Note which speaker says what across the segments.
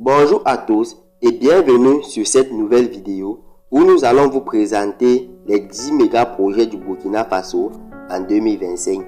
Speaker 1: Bonjour à tous et bienvenue sur cette nouvelle vidéo où nous allons vous présenter les 10 méga projets du Burkina Faso en 2025.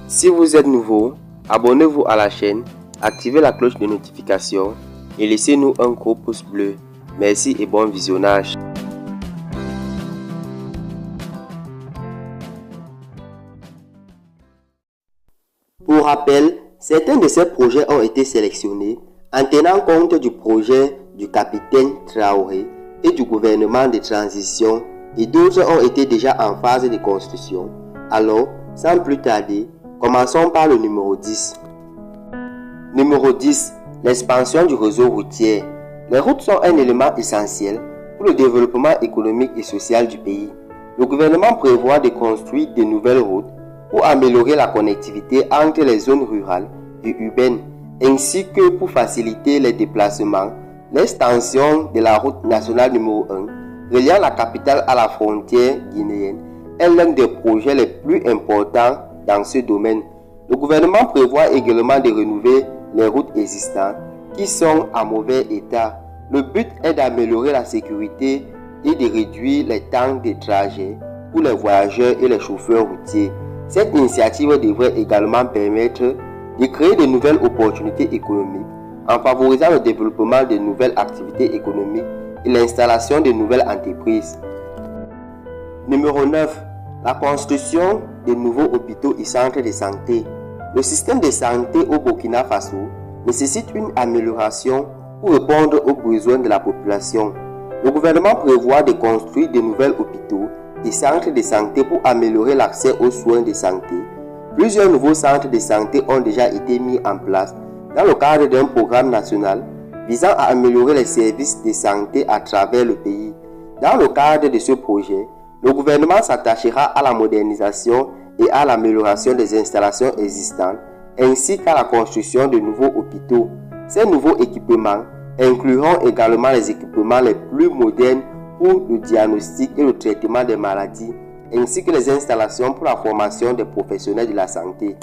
Speaker 1: Si vous êtes nouveau, abonnez-vous à la chaîne, activez la cloche de notification et laissez-nous un gros pouce bleu. Merci et bon visionnage. Pour rappel, certains de ces projets ont été sélectionnés en tenant compte du projet du capitaine Traoré et du gouvernement de transition et d'autres ont été déjà en phase de construction. Alors, sans plus tarder, commençons par le numéro 10. Numéro 10. L'expansion du réseau routier. Les routes sont un élément essentiel pour le développement économique et social du pays. Le gouvernement prévoit de construire de nouvelles routes pour améliorer la connectivité entre les zones rurales et urbaines, ainsi que pour faciliter les déplacements. L'extension de la route nationale numéro 1, reliant la capitale à la frontière guinéenne, est l'un des projets les plus importants dans ce domaine. Le gouvernement prévoit également de renouveler les routes existantes qui sont en mauvais état. Le but est d'améliorer la sécurité et de réduire les temps de trajet pour les voyageurs et les chauffeurs routiers. Cette initiative devrait également permettre de créer de nouvelles opportunités économiques en favorisant le développement de nouvelles activités économiques et l'installation de nouvelles entreprises. Numéro 9. La construction de nouveaux hôpitaux et centres de santé. Le système de santé au Burkina Faso nécessite une amélioration pour répondre aux besoins de la population. Le gouvernement prévoit de construire de nouveaux hôpitaux et centres de santé pour améliorer l'accès aux soins de santé. Plusieurs nouveaux centres de santé ont déjà été mis en place dans le cadre d'un programme national visant à améliorer les services de santé à travers le pays. Dans le cadre de ce projet, le gouvernement s'attachera à la modernisation et à l'amélioration des installations existantes, ainsi qu'à la construction de nouveaux hôpitaux. Ces nouveaux équipements incluront également les équipements les plus modernes pour le diagnostic et le traitement des maladies, ainsi que les installations pour la formation des professionnels de la santé.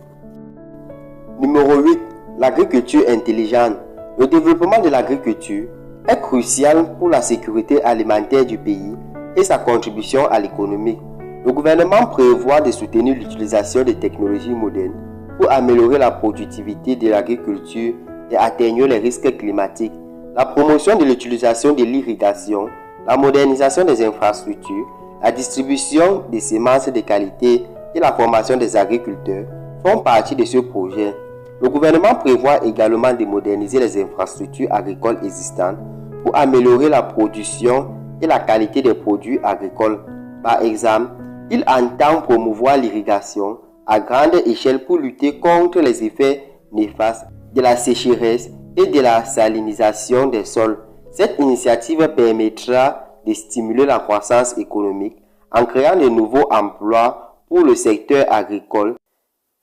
Speaker 1: Numéro 8. L'agriculture intelligente. Le développement de l'agriculture est crucial pour la sécurité alimentaire du pays et sa contribution à l'économie. Le gouvernement prévoit de soutenir l'utilisation des technologies modernes pour améliorer la productivité de l'agriculture et atténuer les risques climatiques. La promotion de l'utilisation de l'irrigation, la modernisation des infrastructures, la distribution des semences de qualité et la formation des agriculteurs font partie de ce projet. Le gouvernement prévoit également de moderniser les infrastructures agricoles existantes pour améliorer la production et la qualité des produits agricoles. Par exemple, il entend promouvoir l'irrigation à grande échelle pour lutter contre les effets néfastes de la sécheresse et de la salinisation des sols. Cette initiative permettra de stimuler la croissance économique en créant de nouveaux emplois pour le secteur agricole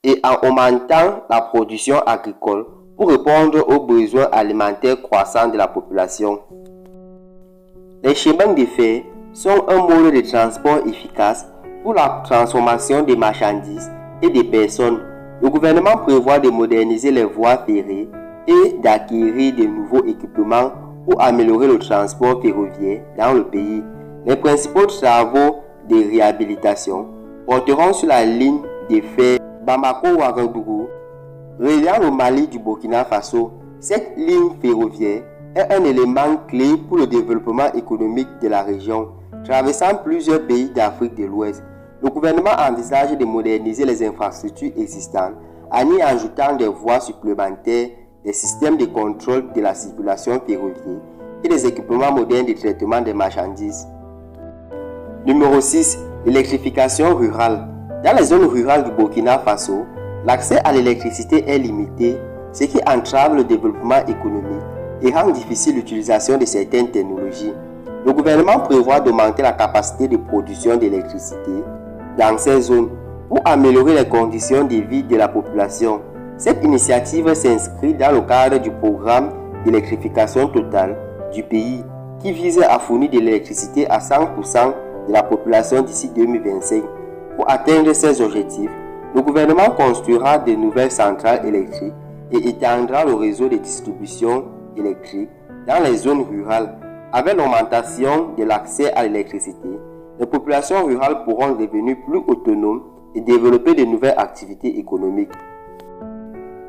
Speaker 1: et en augmentant la production agricole pour répondre aux besoins alimentaires croissants de la population. Les chemins de fer sont un mode de transport efficace pour la transformation des marchandises et des personnes. Le gouvernement prévoit de moderniser les voies ferrées et d'acquérir de nouveaux équipements pour améliorer le transport ferroviaire dans le pays. Les principaux travaux de réhabilitation porteront sur la ligne de fer Bamako-Ouagadougou, reliant le Mali du Burkina Faso. Cette ligne ferroviaire est un élément clé pour le développement économique de la région, traversant plusieurs pays d'Afrique de l'Ouest. Le gouvernement envisage de moderniser les infrastructures existantes en y ajoutant des voies supplémentaires, des systèmes de contrôle de la circulation ferroviaire et des équipements modernes de traitement des marchandises. Numéro 6. L'électrification rurale. Dans les zones rurales du Burkina Faso, l'accès à l'électricité est limité, ce qui entrave le développement économique et rend difficile l'utilisation de certaines technologies. Le gouvernement prévoit d'augmenter la capacité de production d'électricité dans ces zones pour améliorer les conditions de vie de la population. Cette initiative s'inscrit dans le cadre du programme d'électrification totale du pays qui vise à fournir de l'électricité à 100% de la population d'ici 2025. Pour atteindre ces objectifs, le gouvernement construira de nouvelles centrales électriques et étendra le réseau de distribution électrique dans les zones rurales. Avec l'augmentation de l'accès à l'électricité, les populations rurales pourront devenir plus autonomes et développer de nouvelles activités économiques.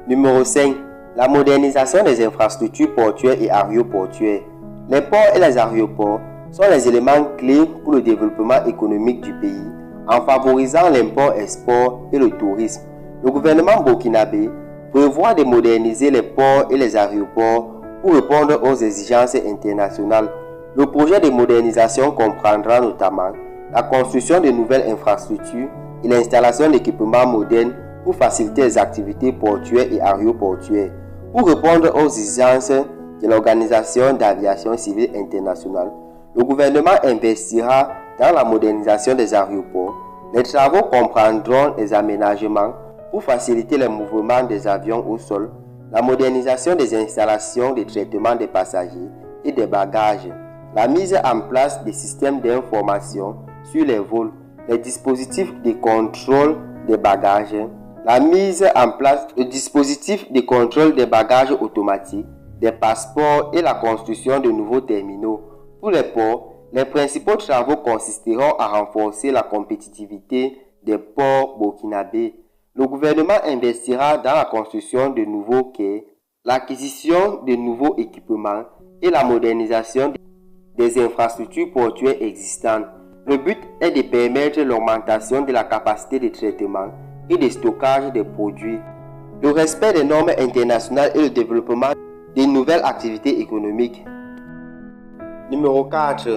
Speaker 1: Numéro 5. La modernisation des infrastructures portuaires et aéroportuaires. Les ports et les aéroports sont les éléments clés pour le développement économique du pays en favorisant l'import-export et le tourisme. Le gouvernement burkinabé prévoit de moderniser les ports et les aéroports pour répondre aux exigences internationales. Le projet de modernisation comprendra notamment la construction de nouvelles infrastructures et l'installation d'équipements modernes pour faciliter les activités portuaires et aéroportuaires. Pour répondre aux exigences de l'Organisation d'aviation civile internationale, le gouvernement investira dans la modernisation des aéroports. Les travaux comprendront les aménagements pour faciliter le mouvement des avions au sol, la modernisation des installations de traitement des passagers et des bagages, la mise en place des systèmes d'information sur les vols, les dispositifs de contrôle des bagages, la mise en place de dispositifs de contrôle des bagages automatiques, des passeports et la construction de nouveaux terminaux. Pour les ports, les principaux travaux consisteront à renforcer la compétitivité des ports burkinabés. Le gouvernement investira dans la construction de nouveaux quais, l'acquisition de nouveaux équipements et la modernisation des infrastructures portuaires existantes. Le but est de permettre l'augmentation de la capacité de traitement et de stockage des produits, le respect des normes internationales et le développement de nouvelles activités économiques. Numéro 4.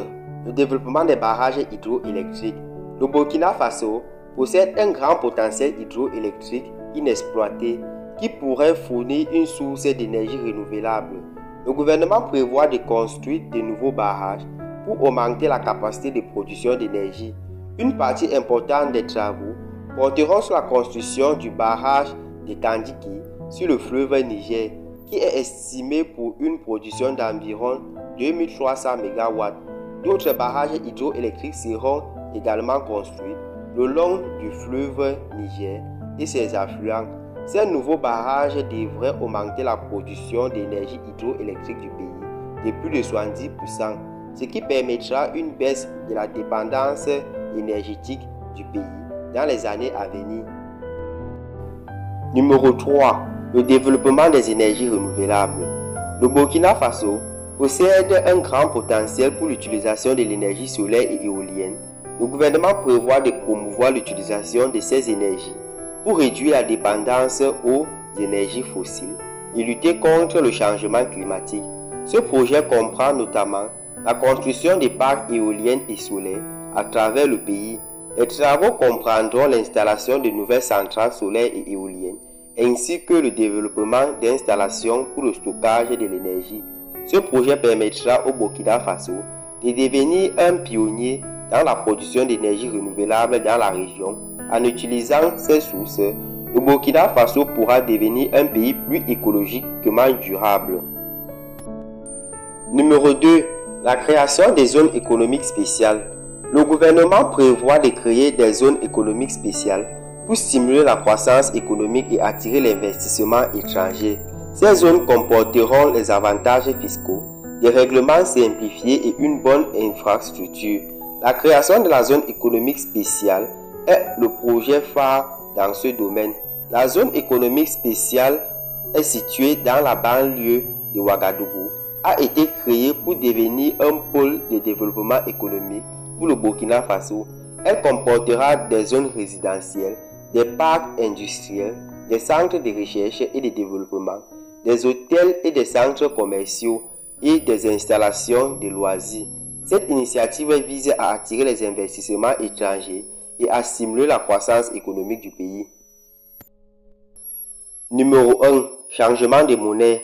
Speaker 1: Le développement des barrages hydroélectriques. Le Burkina Faso possède un grand potentiel hydroélectrique inexploité qui pourrait fournir une source d'énergie renouvelable. Le gouvernement prévoit de construire de nouveaux barrages pour augmenter la capacité de production d'énergie. Une partie importante des travaux porteront sur la construction du barrage de Kandiki sur le fleuve Niger, qui est estimé pour une production d'environ 2300 MW. D'autres barrages hydroélectriques seront également construits le long du fleuve Niger et ses affluents. Ces nouveaux barrages devraient augmenter la production d'énergie hydroélectrique du pays de plus de 70%, ce qui permettra une baisse de la dépendance énergétique du pays dans les années à venir. Numéro 3. Le développement des énergies renouvelables. Le Burkina Faso possède un grand potentiel pour l'utilisation de l'énergie solaire et éolienne. Le gouvernement prévoit de promouvoir l'utilisation de ces énergies pour réduire la dépendance aux énergies fossiles et lutter contre le changement climatique. Ce projet comprend notamment la construction des parcs éoliens et solaires à travers le pays. Les travaux comprendront l'installation de nouvelles centrales solaires et éoliennes, ainsi que le développement d'installations pour le stockage de l'énergie. Ce projet permettra au Burkina Faso de devenir un pionnier dans la production d'énergie renouvelable dans la région. En utilisant ces sources, le Burkina Faso pourra devenir un pays plus écologiquement durable. Numéro 2. La création des zones économiques spéciales. Le gouvernement prévoit de créer des zones économiques spéciales pour stimuler la croissance économique et attirer l'investissement étranger. Ces zones comporteront les avantages fiscaux, des règlements simplifiés et une bonne infrastructure. La création de la zone économique spéciale est le projet phare dans ce domaine. La zone économique spéciale est située dans la banlieue de Ouagadougou, a été créée pour devenir un pôle de développement économique pour le Burkina Faso. Elle comportera des zones résidentielles, des parcs industriels, des centres de recherche et de développement, des hôtels et des centres commerciaux et des installations de loisirs. Cette initiative vise à attirer les investissements étrangers et à stimuler la croissance économique du pays. Numéro 1. Changement de monnaie.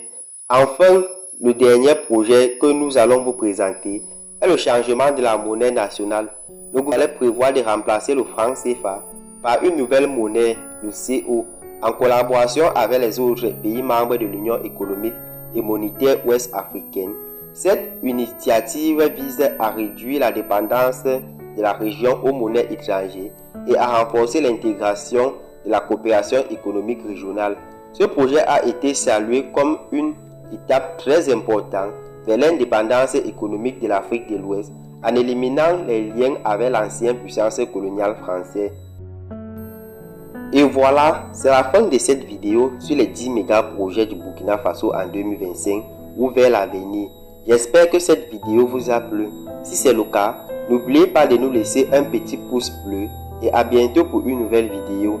Speaker 1: Enfin, le dernier projet que nous allons vous présenter est le changement de la monnaie nationale. Le gouvernement prévoit de remplacer le franc CFA par une nouvelle monnaie, le CO, en collaboration avec les autres pays membres de l'Union économique et monétaire ouest-africaine. Cette initiative vise à réduire la dépendance de la région aux monnaies étrangères et à renforcer l'intégration de la coopération économique régionale. Ce projet a été salué comme une étape très importante vers l'indépendance économique de l'Afrique de l'Ouest en éliminant les liens avec l'ancienne puissance coloniale française. Et voilà, c'est la fin de cette vidéo sur les 10 méga projets du Burkina Faso en 2025 ou vers l'avenir. J'espère que cette vidéo vous a plu. Si c'est le cas, n'oubliez pas de nous laisser un petit pouce bleu et à bientôt pour une nouvelle vidéo.